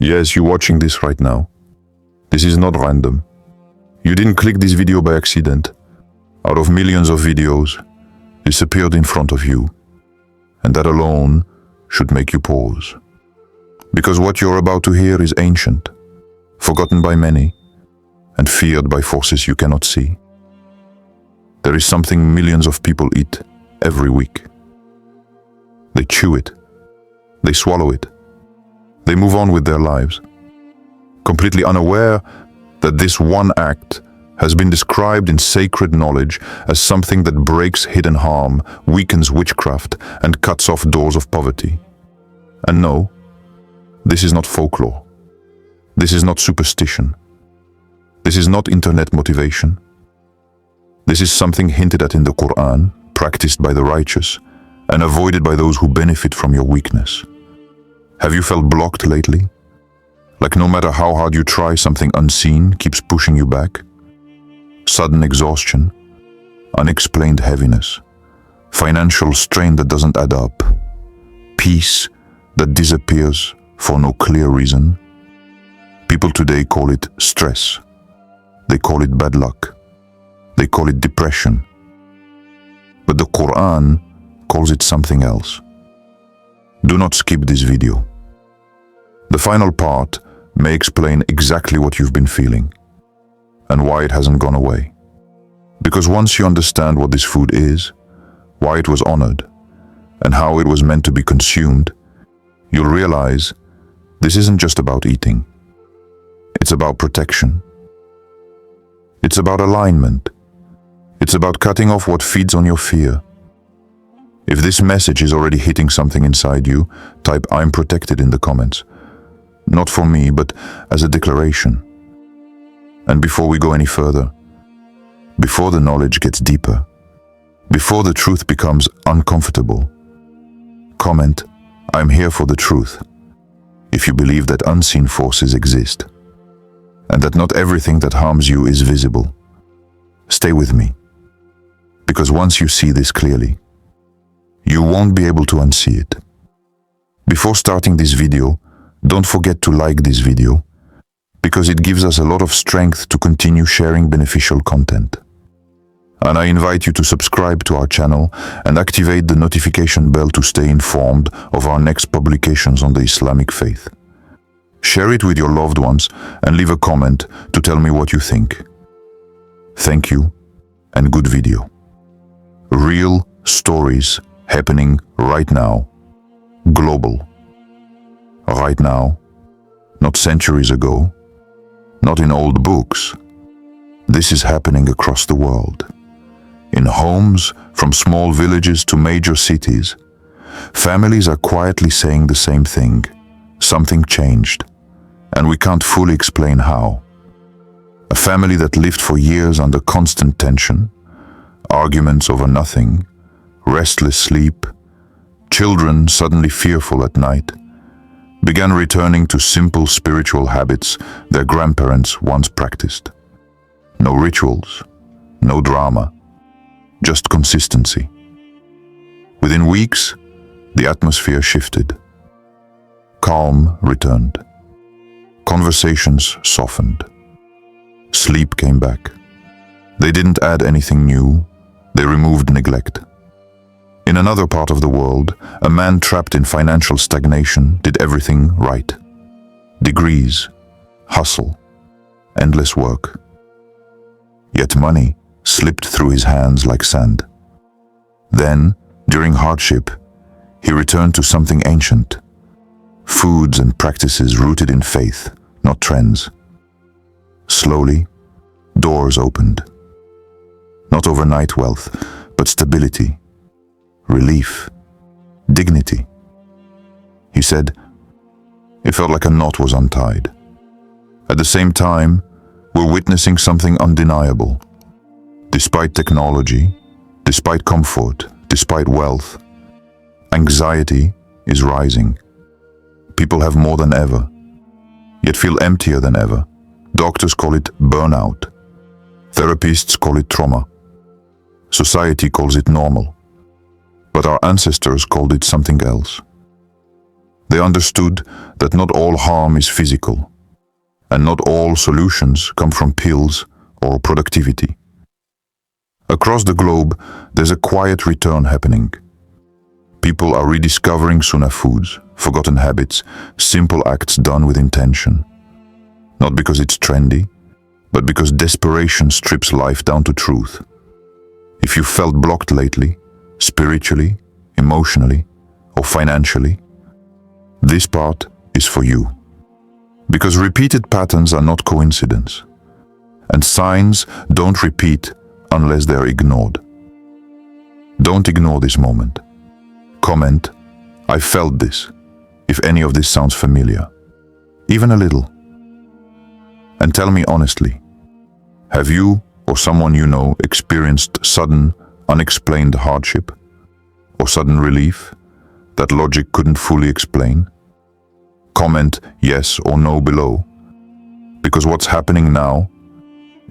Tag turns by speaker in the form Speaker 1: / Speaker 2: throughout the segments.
Speaker 1: Yes, you're watching this right now. This is not random. You didn't click this video by accident. Out of millions of videos, this appeared in front of you. And that alone should make you pause. Because what you're about to hear is ancient, forgotten by many, and feared by forces you cannot see. There is something millions of people eat every week. They chew it. They swallow it. They move on with their lives, completely unaware that this one act has been described in sacred knowledge as something that breaks hidden harm, weakens witchcraft, and cuts off doors of poverty. And no, this is not folklore. This is not superstition. This is not internet motivation. This is something hinted at in the Qur'an, practiced by the righteous, and avoided by those who benefit from your weakness. Have you felt blocked lately? Like no matter how hard you try, something unseen keeps pushing you back? Sudden exhaustion, unexplained heaviness, financial strain that doesn't add up, peace that disappears for no clear reason. People today call it stress. They call it bad luck. They call it depression. But the Qur'an calls it something else. Do not skip this video. The final part may explain exactly what you've been feeling and why it hasn't gone away. Because once you understand what this food is, why it was honored, and how it was meant to be consumed, you'll realize this isn't just about eating. It's about protection. It's about alignment. It's about cutting off what feeds on your fear. If this message is already hitting something inside you, type "I'm protected" in the comments. Not for me, but as a declaration. And before we go any further, before the knowledge gets deeper, before the truth becomes uncomfortable, comment "I'm here for the truth" if you believe that unseen forces exist, and that not everything that harms you is visible. Stay with me, because once you see this clearly, you won't be able to unsee it. Before starting this video, don't forget to like this video, because it gives us a lot of strength to continue sharing beneficial content. And I invite you to subscribe to our channel and activate the notification bell to stay informed of our next publications on the Islamic faith. Share it with your loved ones and leave a comment to tell me what you think. Thank you, and good video. Real stories happening right now. Global. Right now. Not centuries ago. Not in old books. This is happening across the world. In homes, from small villages to major cities, families are quietly saying the same thing. Something changed, and we can't fully explain how. A family that lived for years under constant tension, arguments over nothing, restless sleep, children suddenly fearful at night, began returning to simple spiritual habits their grandparents once practiced. No rituals, no drama, just consistency. Within weeks, the atmosphere shifted. Calm returned. Conversations softened. Sleep came back. They didn't add anything new, they removed neglect. In another part of the world, a man trapped in financial stagnation did everything right. Degrees, hustle, endless work. Yet money slipped through his hands like sand. Then, during hardship, he returned to something ancient. Foods and practices rooted in faith, not trends. Slowly, doors opened. Not overnight wealth, but stability, relief, dignity. He said, it felt like a knot was untied. At the same time, we're witnessing something undeniable. Despite technology, despite comfort, despite wealth, anxiety is rising. People have more than ever, yet feel emptier than ever. Doctors call it burnout. Therapists call it trauma. Society calls it normal. But our ancestors called it something else. They understood that not all harm is physical, and not all solutions come from pills or productivity. Across the globe, there's a quiet return happening. People are rediscovering Sunnah foods, forgotten habits, simple acts done with intention. Not because it's trendy, but because desperation strips life down to truth. If you felt blocked lately, spiritually, emotionally, or financially, this part is for you. Because repeated patterns are not coincidence, and signs don't repeat unless they're ignored. Don't ignore this moment. Comment, "I felt this," if any of this sounds familiar, even a little. And tell me honestly, have you or someone you know experienced sudden, unexplained hardship or sudden relief that logic couldn't fully explain? Comment yes or no below, because what's happening now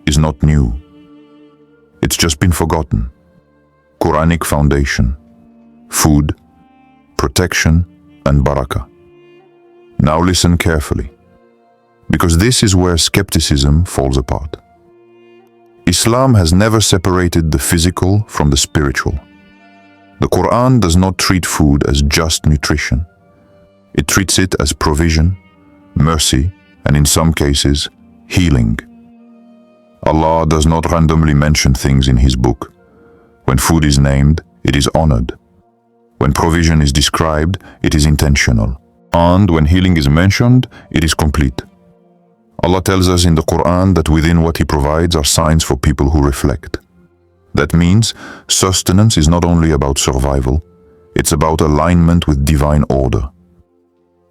Speaker 1: is not new. It's just been forgotten. Quranic foundation, food, protection, and barakah. Now listen carefully, because this is where skepticism falls apart. Islam has never separated the physical from the spiritual. The Qur'an does not treat food as just nutrition. It treats it as provision, mercy, and in some cases, healing. Allah does not randomly mention things in His book. When food is named, it is honored. When provision is described, it is intentional. And when healing is mentioned, it is complete. Allah tells us in the Qur'an that within what He provides are signs for people who reflect. That means sustenance is not only about survival, it's about alignment with divine order.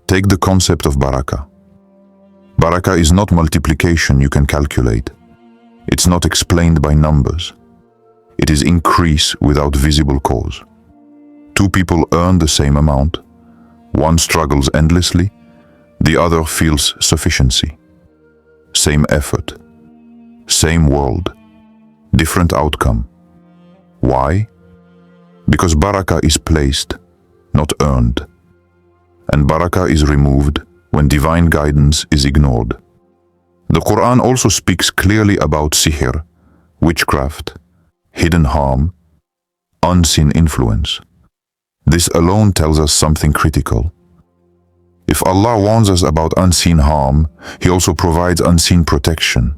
Speaker 1: Take the concept of barakah. Barakah is not multiplication you can calculate. It's not explained by numbers. It is increase without visible cause. Two people earn the same amount. One struggles endlessly, the other feels sufficiency. Same effort, same world, different outcome. Why? Because barakah is placed, not earned. And barakah is removed when divine guidance is ignored. The Qur'an also speaks clearly about sihr, witchcraft, hidden harm, unseen influence. This alone tells us something critical. If Allah warns us about unseen harm, He also provides unseen protection.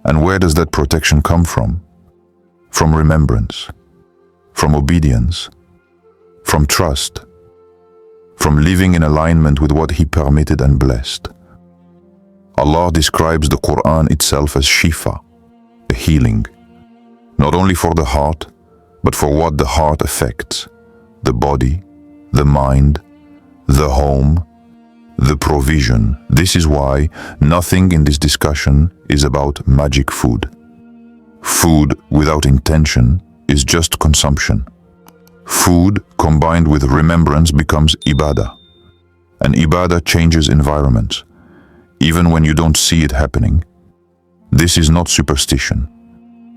Speaker 1: And where does that protection come from? From remembrance, from obedience, from trust, from living in alignment with what He permitted and blessed. Allah describes the Qur'an itself as shifā, a healing, not only for the heart, but for what the heart affects, the body, the mind, the home, the provision. This is why nothing in this discussion is about magic food. Food without intention is just consumption. Food combined with remembrance becomes ibadah, and ibadah changes environments, even when you don't see it happening. This is not superstition.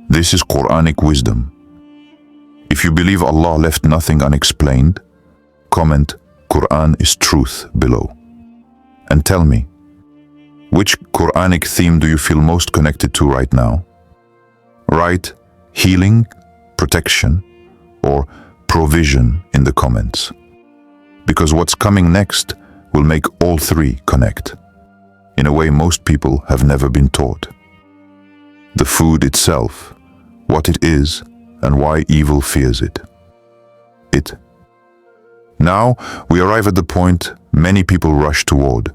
Speaker 1: This is Quranic wisdom. If you believe Allah left nothing unexplained, comment Qur'an is truth below. And tell me, which Quranic theme do you feel most connected to right now? Write healing, protection, or provision in the comments. Because what's coming next will make all three connect, in a way most people have never been taught. The food itself, what it is, and why evil fears it. Now we arrive at the point many people rush toward.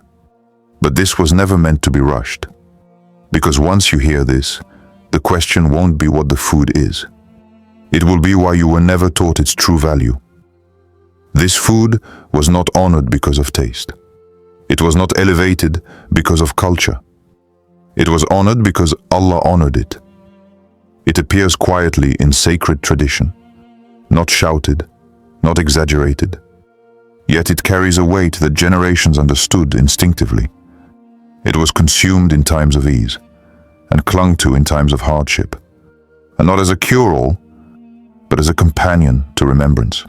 Speaker 1: But this was never meant to be rushed. Because once you hear this, the question won't be what the food is. It will be why you were never taught its true value. This food was not honored because of taste. It was not elevated because of culture. It was honored because Allah honored it. It appears quietly in sacred tradition, not shouted, not exaggerated. Yet it carries a weight that generations understood instinctively. It was consumed in times of ease and clung to in times of hardship, and not as a cure-all, but as a companion to remembrance.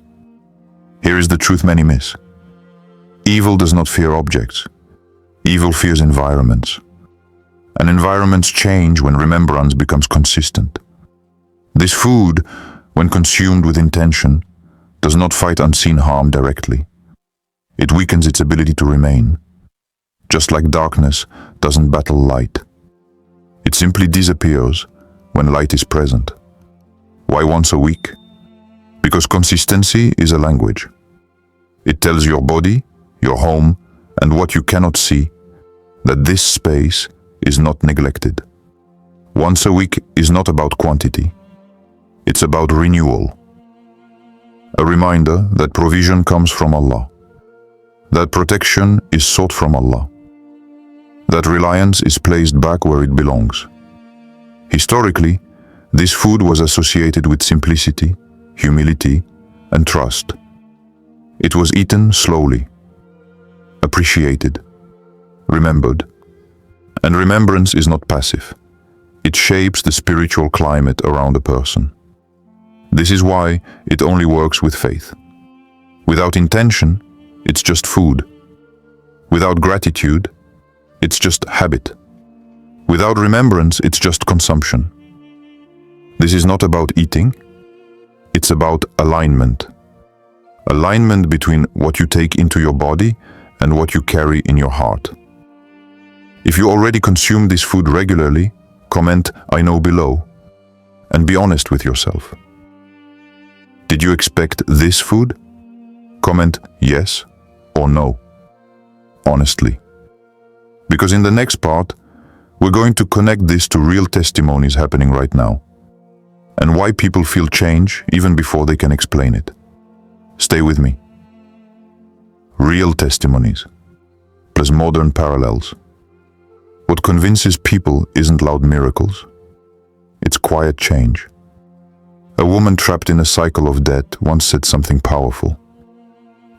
Speaker 1: Here is the truth many miss. Evil does not fear objects. Evil fears environments. And environments change when remembrance becomes consistent. This food, when consumed with intention, does not fight unseen harm directly. It weakens its ability to remain. Just like darkness doesn't battle light. It simply disappears when light is present. Why once a week? Because consistency is a language. It tells your body, your home, and what you cannot see, that this space is not neglected. Once a week is not about quantity. It's about renewal. A reminder that provision comes from Allah. That protection is sought from Allah. That reliance is placed back where it belongs. Historically, this food was associated with simplicity, humility, and trust. It was eaten slowly, appreciated, remembered. And remembrance is not passive. It shapes the spiritual climate around a person. This is why it only works with faith. Without intention, it's just food. Without gratitude, it's just habit. Without remembrance, it's just consumption. This is not about eating. It's about alignment. Alignment between what you take into your body and what you carry in your heart. If you already consume this food regularly, comment "I know" below and be honest with yourself. Did you expect this food? Comment yes or no, honestly. Because in the next part, we're going to connect this to real testimonies happening right now, and why people feel change even before they can explain it. Stay with me. Real testimonies, plus modern parallels. What convinces people isn't loud miracles. It's quiet change. A woman trapped in a cycle of debt once said something powerful.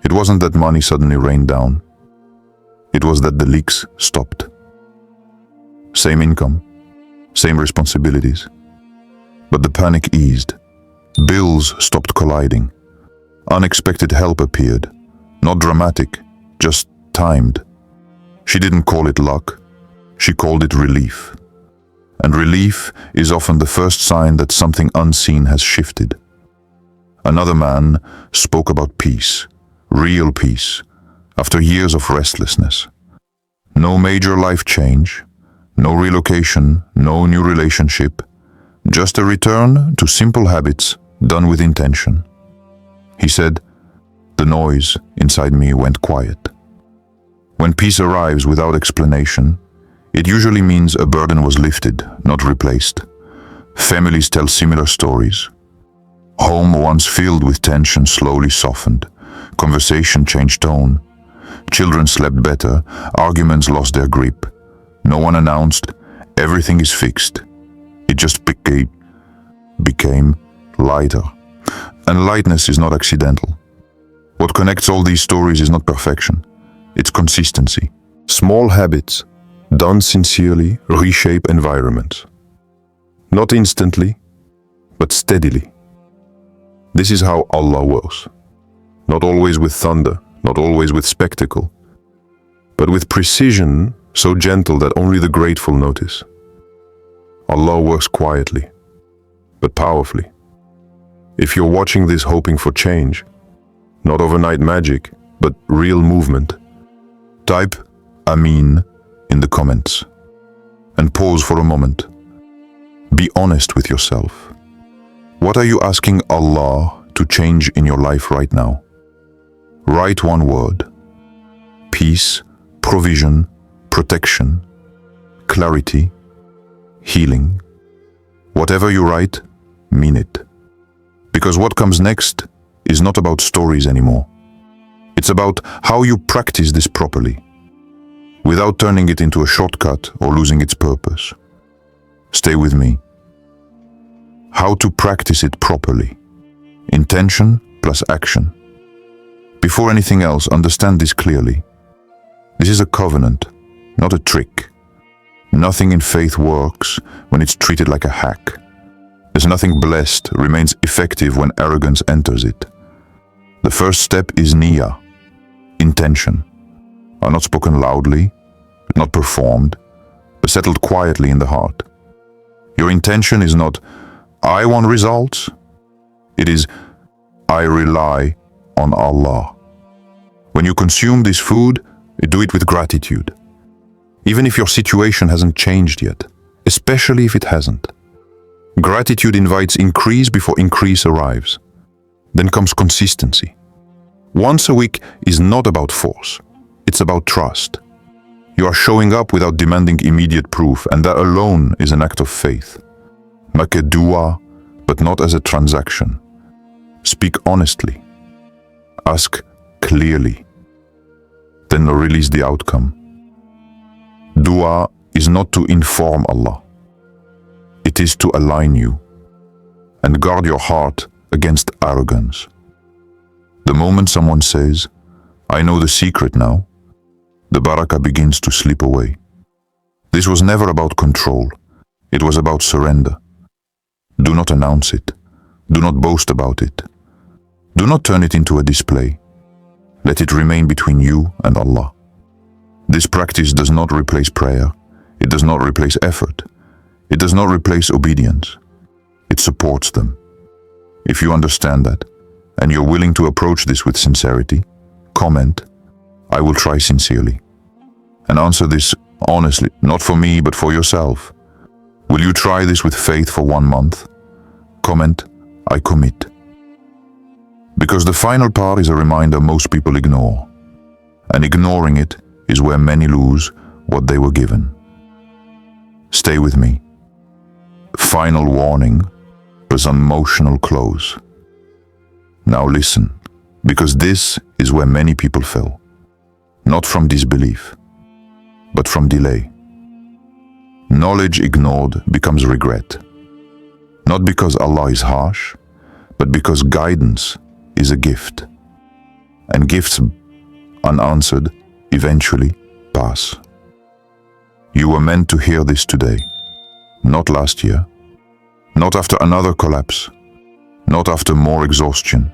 Speaker 1: It wasn't that money suddenly rained down. It was that the leaks stopped. Same income, same responsibilities. But the panic eased. Bills stopped colliding. Unexpected help appeared. Not dramatic, just timed. She didn't call it luck. She called it relief. And relief is often the first sign that something unseen has shifted. Another man spoke about peace, real peace, after years of restlessness. No major life change, no relocation, no new relationship, just a return to simple habits done with intention. He said, "The noise inside me went quiet." When peace arrives without explanation, it usually means a burden was lifted, not replaced. Families tell similar stories. Home once filled with tension slowly softened. Conversation changed tone. Children slept better. Arguments lost their grip. No one announced, "Everything is fixed." It just became lighter. And lightness is not accidental. What connects all these stories is not perfection. It's consistency. Small habits, done sincerely, reshape environments. Not instantly, but steadily. This is how Allah works. Not always with thunder, not always with spectacle, but with precision so gentle that only the grateful notice. Allah works quietly, but powerfully. If you're watching this hoping for change, not overnight magic, but real movement, type "Ameen" in the comments and pause for a moment. Be honest with yourself. What are you asking Allah to change in your life right now? Write one word: peace, provision, protection, clarity, healing. Whatever you write, mean it. Because what comes next is not about stories anymore. It's about how you practice this properly, without turning it into a shortcut or losing its purpose. Stay with me. How to practice it properly. Intention plus action. Before anything else, understand this clearly. This is a covenant, not a trick. Nothing in faith works when it's treated like a hack. As nothing blessed remains effective when arrogance enters it. The first step is niyyah, intention. are not spoken loudly, not performed, but settled quietly in the heart. Your intention is not, I want results. It is, I rely on Allah. When you consume this food, do it with gratitude. Even if your situation hasn't changed yet, especially if it hasn't. Gratitude invites increase before increase arrives. Then comes consistency. Once a week is not about force, it's about trust. You are showing up without demanding immediate proof, and that alone is an act of faith. Make a dua, but not as a transaction. Speak honestly. Ask clearly. Then release the outcome. Dua is not to inform Allah. It is to align you and guard your heart against arrogance. The moment someone says, I know the secret now, the barakah begins to slip away. This was never about control. It was about surrender. Do not announce it. Do not boast about it. Do not turn it into a display. Let it remain between you and Allah. This practice does not replace prayer. It does not replace effort. It does not replace obedience. It supports them. If you understand that, and you're willing to approach this with sincerity, comment, I will try sincerely. And answer this honestly, not for me, but for yourself. Will you try this with faith for 1 month? Comment, I commit. Because the final part is a reminder most people ignore. And ignoring it is where many lose what they were given. Stay with me. Final warning, plus an emotional close. Now listen, because this is where many people fell. Not from disbelief, but from delay. Knowledge ignored becomes regret. Not because Allah is harsh, but because guidance is a gift. And gifts, unanswered, eventually pass. You were meant to hear this today, not last year, not after another collapse, not after more exhaustion.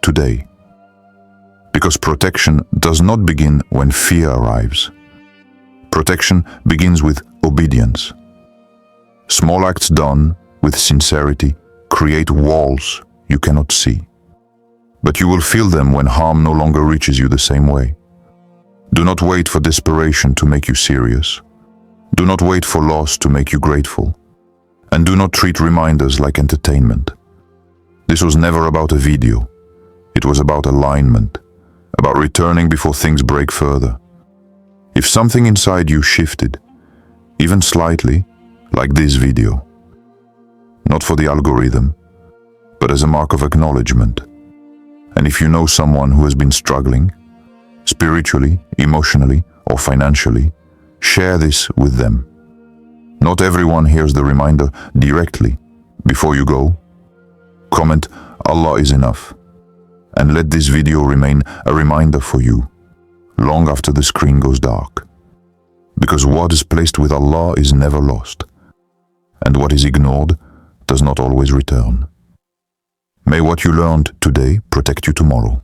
Speaker 1: Today. Because protection does not begin when fear arrives. Protection begins with obedience. Small acts done with sincerity create walls you cannot see. But you will feel them when harm no longer reaches you the same way. Do not wait for desperation to make you serious. Do not wait for loss to make you grateful. And do not treat reminders like entertainment. This was never about a video. It was about alignment, about returning before things break further. If something inside you shifted, even slightly, like this video, not for the algorithm, but as a mark of acknowledgement. And if you know someone who has been struggling, spiritually, emotionally, or financially, share this with them. Not everyone hears the reminder directly. Before you go, comment, Allah is enough. And let this video remain a reminder for you, long after the screen goes dark. Because what is placed with Allah is never lost, and what is ignored does not always return. May what you learned today protect you tomorrow.